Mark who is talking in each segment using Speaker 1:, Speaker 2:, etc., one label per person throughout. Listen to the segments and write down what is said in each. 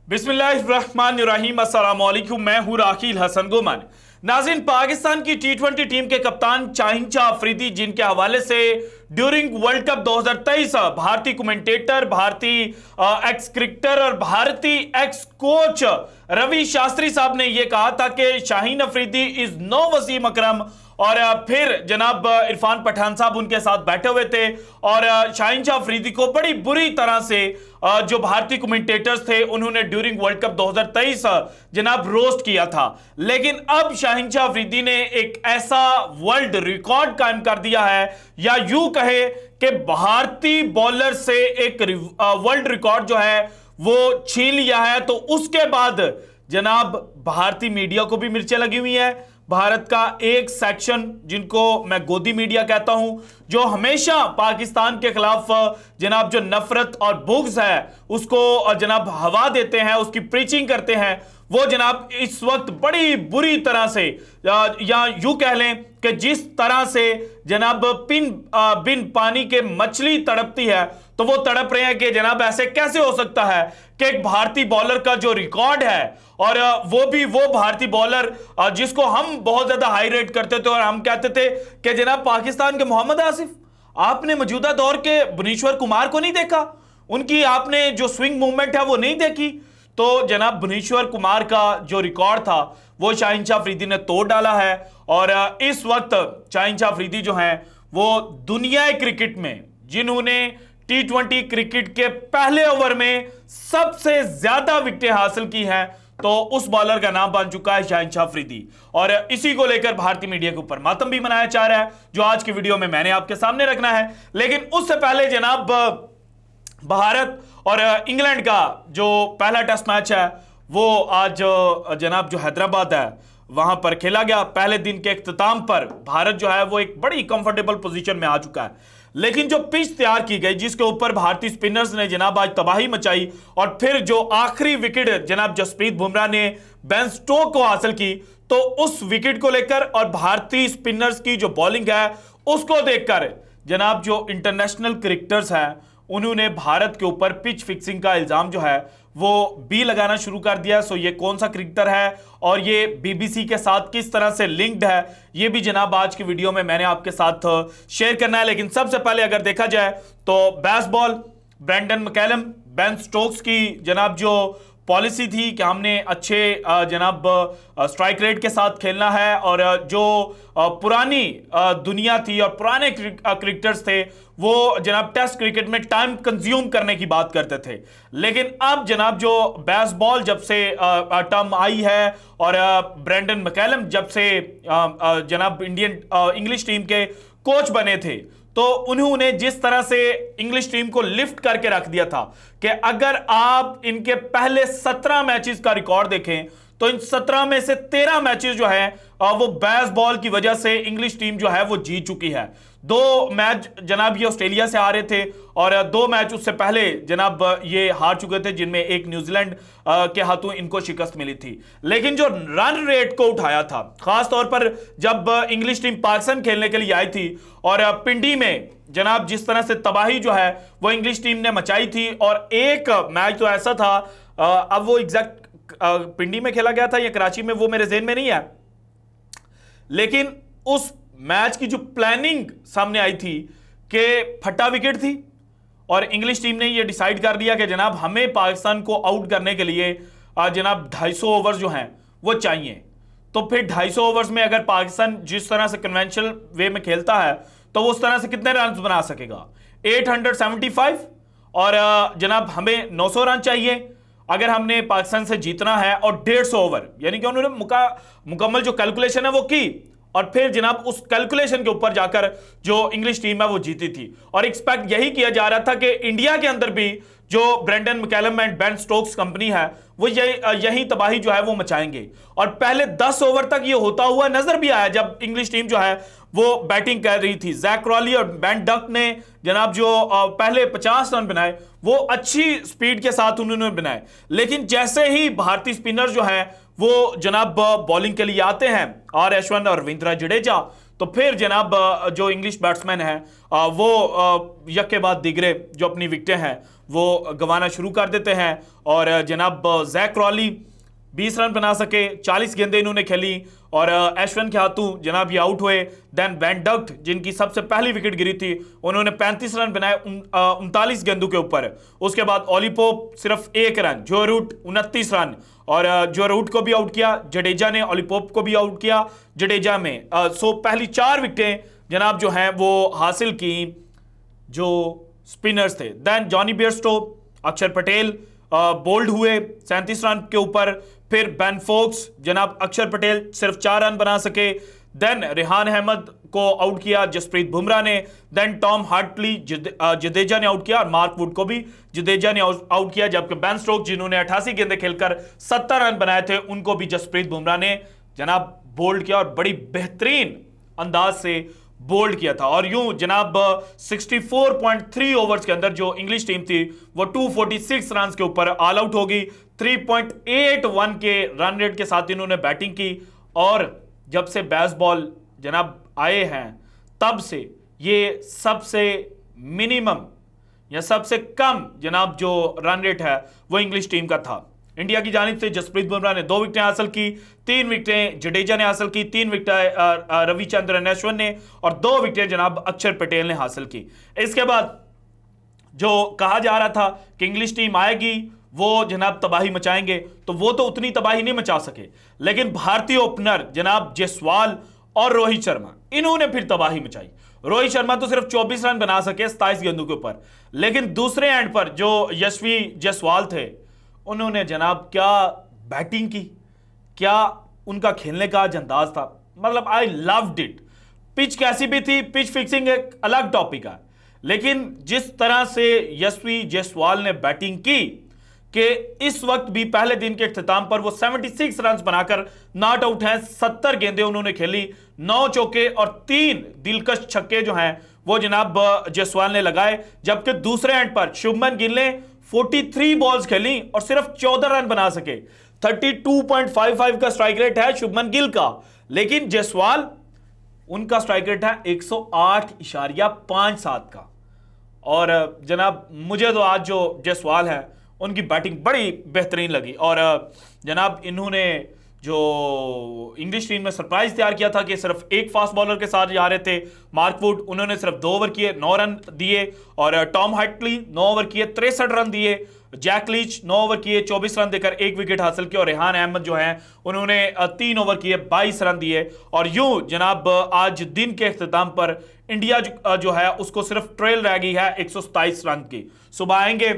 Speaker 1: बिस्मिल्लाहिर्रहमानिर्रहीम, अस्सलाम वालेकुम। मैं हूं राखील हसन गुमन। नाज़रीन, पाकिस्तान की टी20 टीम के कप्तान शाहिन अफरीदी, जिनके हवाले से ड्यूरिंग वर्ल्ड कप 2023 भारतीय कमेंटेटर, भारतीय एक्स क्रिकेटर और भारतीय एक्स कोच रवि शास्त्री साहब ने यह कहा था कि शाहिन अफरीदी इज नो वसीम अकरम, और फिर जनाब इरफान पठान साहब उनके साथ बैठे हुए थे और शाहिन अफरीदी को बड़ी बुरी तरह से जो भारतीय कमेंटेटर्स थे उन्होंने ड्यूरिंग वर्ल्ड कप 2023 जनाब रोस्ट किया था। लेकिन अब शाहिन अफरीदी ने एक ऐसा वर्ल्ड रिकॉर्ड कायम कर दिया है, या यूं कहे कि भारतीय बॉलर से एक वर्ल्ड रिकॉर्ड जो है वो छीन लिया है। तो उसके बाद जनाब भारतीय मीडिया को भी मिर्चें लगी हुई हैं। भारत का एक सेक्शन, जिनको मैं गोदी मीडिया कहता हूं, जो हमेशा पाकिस्तान के खिलाफ जनाब जो नफरत और बुग़्ज़ है उसको जनाब हवा देते हैं, उसकी प्रीचिंग करते हैं, वो जनाब इस वक्त बड़ी बुरी तरह से, या यूं कह लें कि जिस तरह से जनाब बिन पानी के मछली तड़पती है, तो वो तड़प रहे हैं कि जनाब ऐसे कैसे हो सकता है कि एक भारतीय बॉलर का जो रिकॉर्ड है, और वो भी वो भारतीय बॉलर जिसको हम बहुत ज्यादा हाई रेट करते थे और हम कहते थे कि जनाब पाकिस्तान के मोहम्मद आसिफ, आपने मौजूदा दौर के भुवनेश्वर कुमार को नहीं देखा, उनकी आपने जो स्विंग मूवमेंट है वो नहीं देखी। तो जनाब भुवनेश्वर कुमार का जो रिकॉर्ड था वो शाहिन अफरीदी ने तोड़ डाला है, और इस वक्त शाहिन अफरीदी जो हैं वो दुनिया क्रिकेट में जिन्होंने टी20 क्रिकेट के पहले ओवर में सबसे ज्यादा विकेटें हासिल की हैं, तो उस बॉलर का नाम बन चुका है शाहिन अफरीदी। और इसी को लेकर भारतीय मीडिया के ऊपर मातम भी मनाया जा रहा है, जो आज की वीडियो में मैंने आपके सामने रखना है। लेकिन उससे पहले जनाब भारत और इंग्लैंड का जो पहला टेस्ट मैच है वो आज जनाब जो हैदराबाद है वहां पर खेला गया। पहले दिन के इख्तिताम पर भारत जो है वो एक बड़ी कंफर्टेबल पोजीशन में आ चुका है, लेकिन जो पिच तैयार की गई जिसके ऊपर भारतीय स्पिनर्स ने जनाब आज तबाही मचाई, और फिर जो आखिरी विकेट जनाब जसप्रीत बुमराह ने बेन स्टोक्स को हासिल की, तो उस विकेट को लेकर और भारतीय स्पिनर्स की जो बॉलिंग है उसको देखकर जनाब जो इंटरनेशनल क्रिकेटर्स हैं उन्होंने भारत के ऊपर पिच फिक्सिंग का इल्जाम जो है वो भी लगाना शुरू कर दिया। सो ये कौन सा क्रिकेटर है और ये बीबीसी के साथ किस तरह से लिंक्ड है, ये भी जनाब आज की वीडियो में मैंने आपके साथ शेयर करना है। लेकिन सबसे पहले अगर देखा जाए तो Bazball, Brendon McCullum, Ben Stokes की जनाब जो पॉलिसी थी कि हमने अच्छे जनाब स्ट्राइक रेट के साथ खेलना है, और जो पुरानी दुनिया थी और पुराने क्रिकेटर्स थे वो जनाब टेस्ट क्रिकेट में टाइम कंज्यूम करने की बात करते थे। लेकिन अब जनाब जो बेसबॉल जब से टर्म आई है, और ब्रेंडन मैकलम जब से जनाब इंग्लिश टीम के कोच बने थे, तो उन्होंने जिस तरह से इंग्लिश टीम को लिफ्ट करके रख दिया था कि अगर आप इनके पहले 17 मैचेस का रिकॉर्ड देखें तो इन 17 में से 13 मैचेस जो है वो बेसबॉल की वजह से इंग्लिश टीम जो है वो जीत चुकी है। 2 मैच जनाब ये ऑस्ट्रेलिया से हारे थे, और 2 मैच उससे पहले जनाब ये हार चुके थे, जिनमें एक न्यूजीलैंड के हाथों इनको शिकस्त मिली थी। लेकिन जो रन रेट को उठाया था, खास तौर पर जब इंग्लिश टीम पाकिस्तान खेलने के लिए आई थी, और पिंडी में जनाब जिस तरह से तबाही जो है वो इंग्लिश टीम ने मचाई थी, और एक मैच तो ऐसा था, अब वो एग्जैक्ट पिंडी में खेला गया था या कराची में वो मेरे ज़हन में नहीं है, लेकिन उस मैच की जो प्लानिंग सामने आई थी कि फटा विकेट थी, और इंग्लिश टीम ने ये डिसाइड कर लिया कि जनाब हमें पाकिस्तान को आउट करने के लिए जनाब 250 ओवर्स जो हैं वो चाहिए। तो फिर 250 ओवर्स में अगर पाकिस्तान जिस तरह से कन्वेंशनल वे में खेलता है तो वो उस तरह से कितने रन बना सकेगा? 875, और जनाब हमें 900 रन चाहिए अगर हमने पाकिस्तान से जीतना है, और 150 ओवर, यानी कि उन्होंने मुकम्मल जो कैलकुलेशन है वो की, और फिर जनाब उस कैलकुलेशन के ऊपर जाकर जो इंग्लिश टीम है वो जीती थी। और एक्सपेक्ट यही किया जा रहा था कि इंडिया के अंदर भी जो Brendon McCullum and Ben Stokes company है वो यही तबाही जो है वो मचाएंगे। और पहले 10 ओवर तक ये होता हुआ नजर भी आया जब इंग्लिश टीम जो है वो बैटिंग कर रही थी। जैक क्रॉली और बेन डक ने जनाब जो पहले 50 रन बनाए वो अच्छी स्पीड के साथ उन्होंने बनाए, लेकिन जैसे ही भारतीय स्पिनर जो है वो जनाब बॉलिंग के लिए आते हैं, आर अश्विन और रवींद्र जडेजा, तो फिर जनाब जो इंग्लिश बैट्समैन है वो यक के बाद दिगरे जो अपनी विकेटें हैं वो गंवाना शुरू कर देते हैं। और जनाब जैक क्रॉली 20 रन बना सके, 40 गेंदें इन्होंने खेली और ऐश्वर्य खातू जनाब ये आउट हुए। देन वैन डक्ट जिनकी सबसे पहली विकेट गिरी थी, उन्होंने 35 रन बनाए 39 गेंदों के ऊपर। उसके बाद ऑली पोप सिर्फ 1 रन, जो रूट 29 रन, और जो रूट को भी आउट किया, जडेजा ने ऑली पोप को भी आउट किया जडेजा में। सो पहली 4 विकेटें जनाब जो हैं वो हासिल की जो स्पिनर्स थे। देन जॉनी बेयरस्टो, अक्षर पटेल बोल्ड हुए 37 रन के ऊपर। फिर बेन फोक्स जनाब अक्षर पटेल सिर्फ 4 रन बना सके। देन रेहान अहमद को आउट किया जसप्रीत बुमराह ने। देन टॉम हार्टली जडेजा ने आउट किया और मार्क वुड को भी जडेजा ने आउट किया, जबकि बेन स्टोक्स जिन्होंने 88 गेंदें खेलकर 70 रन बनाए थे, उनको भी जसप्रीत बुमराह ने जनाब बोल्ड किया और बड़ी बेहतरीन अंदाज से बोल्ड किया था। और यूं जनाब 64.3 ओवर्स के अंदर जो इंग्लिश टीम थी वो 246 रन के ऊपर ऑल आउट होगी। 3.81 के रन रेट के साथ इन्होंने बैटिंग की और जब से बेसबॉल जनाब आए हैं तब से ये सबसे मिनिमम या सबसे कम जनाब जो रन रेट है वो इंग्लिश टीम का था। इंडिया की जानिब से जसप्रीत बुमराह ने 2 विकेटें हासिल की, 3 विकेटें जडेजा ने हासिल की, 3 विकेटें रविचंद्रन अश्विन ने और 2 विकेटें जनाब अक्षर पटेल ने हासिल की। इसके बाद जो कहा जा रहा था कि इंग्लिश टीम आएगी वो जनाब तबाही मचाएंगे, तो वो तो उतनी तबाही नहीं मचा सके, लेकिन भारतीय ओपनर जनाब जायसवाल और रोहित शर्मा इन्होंने फिर तबाही मचाई। रोहित शर्मा तो सिर्फ 24 रन बना सके 27 गेंदों के ऊपर, लेकिन दूसरे एंड पर जो यशस्वी जायसवाल थे उन्होंने जनाब क्या बैटिंग की, क्या उनका खेलने का आज अंदाज था, मतलब आई लव्ड इट। पिच कैसी भी थी, पिच फिक्सिंग एक अलग टॉपिक है, लेकिन जिस तरह से यशस्वी जायसवाल ने बैटिंग की कि इस वक्त भी पहले दिन के इख्तिताम पर वो 76 रन बनाकर नॉट आउट हैं। 70 गेंदें उन्होंने खेली, 9 चौके और 3 दिलकश छक्के जो हैं वो जनाब जायसवाल ने लगाए, जबकि दूसरे एंड पर शुभमन गिल ने 43 बॉल्स खेली और सिर्फ 14 रन बना सके। 32.55 का स्ट्राइक रेट है शुभमन गिल का, लेकिन जायसवाल उनका स्ट्राइक रेट है 108.57 का। और जनाब मुझे तो आज जो जायसवाल है उनकी बैटिंग बड़ी बेहतरीन लगी। और जनाब इन्होंने जो इंग्लिश टीम में सरप्राइज तैयार किया था कि सिर्फ एक फास्ट बॉलर के साथ जा रहे थे, मार्क वुड, उन्होंने सिर्फ 2 ओवर किए 9 रन दिए, और टॉम हार्टली 9 ओवर किए 63 रन दिए, जैक लीच 9 ओवर किए 24 रन देकर 1 विकेट हासिल किया, और रेहान अहमद जो हैं उन्होंने 3 ओवर किए 22 रन दिए। और यूं जनाब आज दिन के इख्तिताम पर इंडिया जो है उसको सिर्फ ट्रेल रह गई है 127 रन की। सुबह आएंगे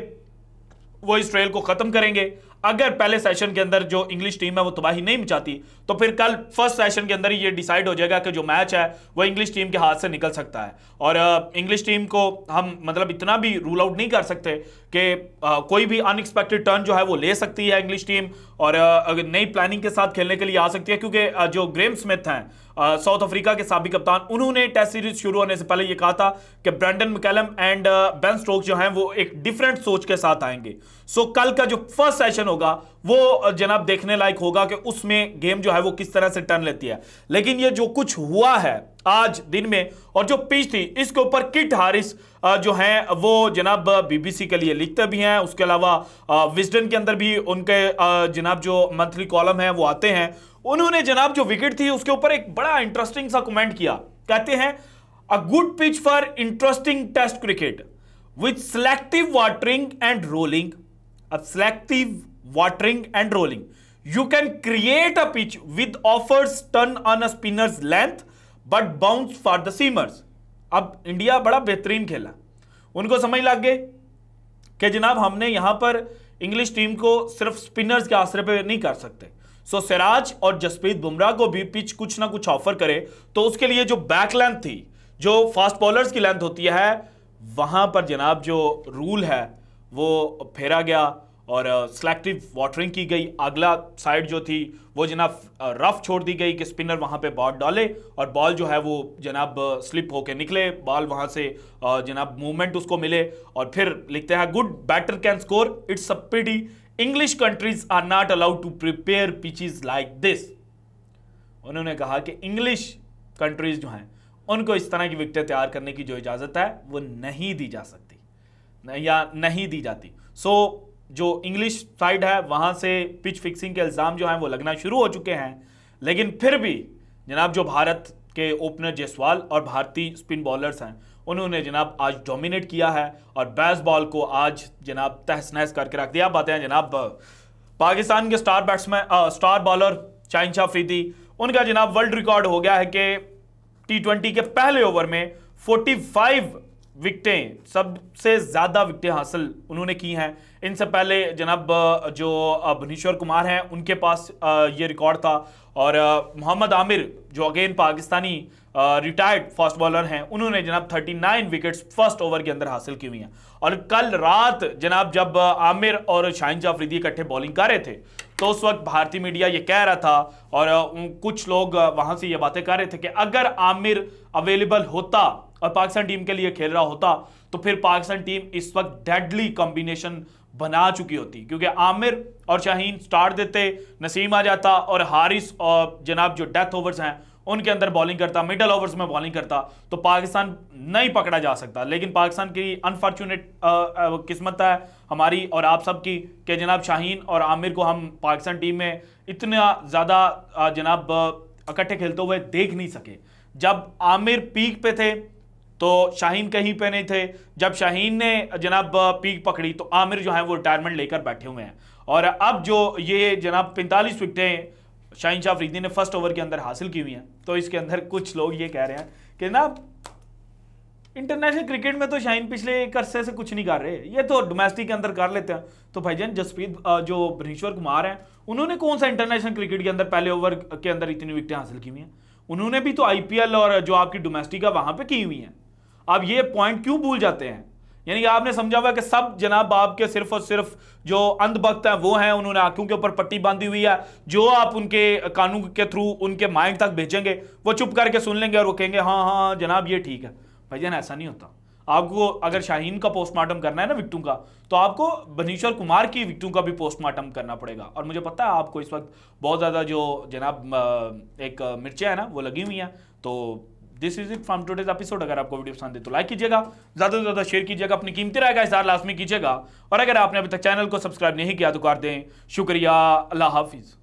Speaker 1: वो इस ट्रेल को खत्म करेंगे। अगर पहले सेशन के अंदर जो इंग्लिश टीम है वो तबाही नहीं मचाती तो फिर कल फर्स्ट सेशन के अंदर ही ये डिसाइड हो जाएगा कि जो मैच है वो इंग्लिश टीम के हाथ से निकल सकता है। और इंग्लिश टीम को हम मतलब इतना भी रूल आउट नहीं कर सकते कि कोई भी अनएक्सपेक्टेड टर्न जो है वो ले सकती है इंग्लिश टीम, और अगर नई प्लानिंग के साथ खेलने के लिए आ सकती है, क्योंकि जो ग्रेम स्मिथ हैं साउथ अफ्रीका के साबिक कप्तान, उन्होंने टेस्ट सीरीज शुरू होने से पहले ये कहा था कि Brendon McCullum and Ben Stokes जो हैं वो एक डिफरेंट सोच के साथ आएंगे। सो कल का जो फर्स्ट सेशन होगा वो जनाब देखने लायक होगा कि उसमें गेम जो है वो किस तरह से टर्न लेती है। लेकिन ये जो कुछ हुआ है आज दिन में और जो पिच थी, इसके ऊपर किट हारिस जो हैं वो जनाब बीबीसी के लिए लिखते भी हैं, उसके अलावा विजडन के अंदर भी उनके जनाब जो मंथली कॉलम है वो आते हैं। उन्होंने जनाब जो विकेट थी उसके ऊपर एक बड़ा इंटरेस्टिंग सा कमेंट किया। कहते हैं a good pitch for interesting test cricket with selective watering and rolling, you can create a pitch with offers turn on a spinner's length but bounce for the seamers। अब India बड़ा बेहतरीन खेला, उनको समझ लग गए कि जनाब हमने यहां पर इंग्लिश टीम को सिर्फ स्पिनर्स के आसरे पे नहीं कर सकते। सो सिराज और जसप्रीत बुमराह को भी पिच कुछ ना कुछ ऑफर करे, तो उसके लिए जो बैक लेंथ थी, जो फास्ट बॉलर्स की लेंथ होती है, वहां पर जनाब जो रूल है वो फेरा गया और सेलेक्टिव वाटरिंग की गई। अगला साइड जो थी वो जनाब रफ छोड़ दी गई कि स्पिनर वहां पे बॉल डाले और बॉल जो है वो जनाब स्लिप होके निकले, बॉल वहां से जनाब मूवमेंट उसको मिले। और फिर लिखते हैं good batter can score, it's a pity English countries are not allowed to prepare pitches like this. उन्होंने कहा कि इंग्लिश कंट्रीज जो हैं उनको इस तरह की विकेटें तैयार करने की जो इजाजत है वो नहीं दी जा सकती। या नहीं दी जाती। सो जो इंग्लिश साइड है वहां से पिच फिक्सिंग के इल्ज़ाम जो हैं वो लगना शुरू हो चुके हैं, लेकिन फिर भी जनाब जो भारत के ओपनर जायसवाल और भारतीय स्पिन बॉलर्स हैं उन्होंने जनाब आज डोमिनेट किया है और बेसबॉल को आज जनाब तहस नहस करके रख दिया। बातें हैं जनाब पाकिस्तान के स्टार बॉलर शाहीन शाह अफरीदी, उनका जनाब वर्ल्ड रिकॉर्ड हो गया है कि T20 के पहले ओवर में 45 विकेटें, सबसे ज्यादा विकेटें हासिल उन्होंने की हैं। इनसे पहले जनाब जो भुवनेश्वर कुमार हैं उनके पास ये रिकॉर्ड था, और मोहम्मद आमिर जो again Pakistani retired fast bowler हैं उन्होंने जनाब 39 विकेट्स फर्स्ट ओवर के अंदर हासिल की हुई हैं। और कल रात जनाब जब आमिर और शाहीन शाह अफरीदी इकट्ठे बॉलिंग कर रहे थे तो उस वक्त भारतीय मीडिया ये कह रहा था और कुछ लोग वहां से ये बातें कर रहे थे कि अगर आमिर अवेलेबल होता और पाकिस्तान टीम के लिए खेल रहा होता तो फिर पाकिस्तान टीम इस वक्त डेडली कॉम्बिनेशन बना चुकी होती, क्योंकि आमिर और शाहीन स्टार्ट देते, नसीम आ जाता और हारिस और जनाब जो डेथ ओवर्स हैं उनके अंदर बॉलिंग करता, मिडल ओवर्स में बॉलिंग करता, तो पाकिस्तान नहीं पकड़ा जा सकता। लेकिन पाकिस्तान की अनफॉर्चुनेट किस्मत है हमारी और आप सब की कि जनाब शाहीन और आमिर को हम पाकिस्तान टीम में इतना ज़्यादा जनाब इकट्ठे खेलते हुए देख नहीं सके। जब आमिर पीक पे थे तो शाहीन कहीं पे नहीं थे, जब शाहीन ने जनाब पीक पकड़ी तो आमिर जो है वो रिटायरमेंट लेकर बैठे हुए हैं। और अब जो ये जनाब 45 विकेटें शाहीन शाह अफरीदी ने फर्स्ट ओवर के अंदर हासिल की हुई हैं, तो इसके अंदर कुछ लोग ये कह रहे हैं कि ना इंटरनेशनल क्रिकेट में तो शाहीन पिछले एक अरसे से कुछ नहीं कर रहे, ये तो डोमेस्टिक के अंदर कर लेते हैं। तो भाईजान जसप्रीत जो भुवनेश्वर कुमार हैं उन्होंने कौन सा इंटरनेशनल क्रिकेट के अंदर पहले ओवर के अंदर इतनी विकेटें हासिल की हुई हैं? उन्होंने भी तो IPL और जो आपकी डोमेस्टिक है वहां पर की हुई हैं। आप ये पॉइंट क्यों भूल जाते हैं? यानी कि आपने समझा हुआ कि सब जनाब आपके सिर्फ और सिर्फ जो अंधभक्त हैं वो हैं, उन्होंने आंखों के ऊपर पट्टी बांधी हुई है, जो आप उनके कानून के थ्रू उनके माइंड तक भेजेंगे वो चुप करके सुन लेंगे और वो कहेंगे हाँ हाँ जनाब ये ठीक है। भाईजान ऐसा नहीं होता। आपको अगर शाहीन का पोस्टमार्टम करना है ना विकेटों का, तो आपको भुवनेश्वर कुमार की विकेटों का भी पोस्टमार्टम करना पड़ेगा। और मुझे पता है आपको इस वक्त बहुत ज़्यादा जो जनाब एक मिर्चें है ना वो लगी हुई हैं। तो this is it from today's episode. अगर आपको वीडियो पसंद है तो लाइक कीजिएगा, ज़्यादा से ज़्यादा शेयर कीजिएगा, अपनी कीमती राय का इज़हार लाजमी कीजिएगा। और अगर आपने अभी तक चैनल को सब्सक्राइब नहीं किया तो कर दें। शुक्रिया, अल्लाह हाफिज़।